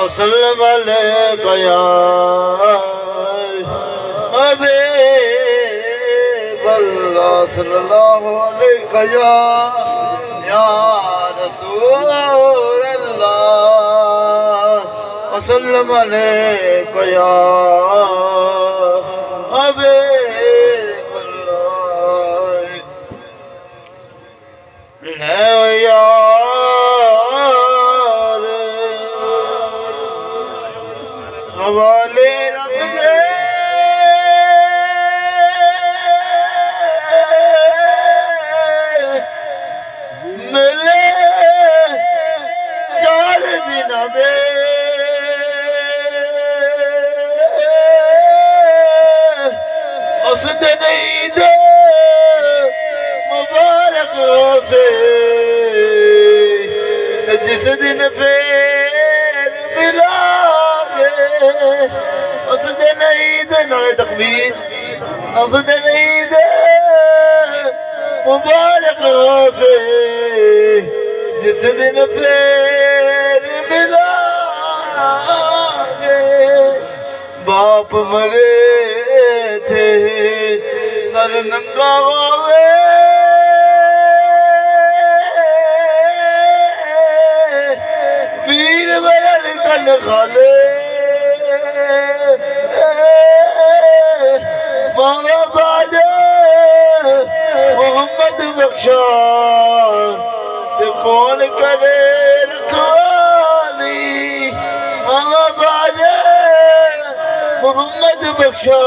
وسلم عليك يا حبيب الله صلى الله عليك يا رسول الله وسلم عليك يا حبيب الله يا حوالے رکھ دے ملے 4 دن دے اس دن عید مبارک سے جس دن پھر ملا اس دن عید نالے تکبیر اس دن عید مبارک سے جس دن پھر ملا گے باپ مرے تھے سر ننگا ہوئے ویر بلن کن خالے ماما باجے محمد بخشا تے کون کرے رکھوالی ماما باجے محمد بخشا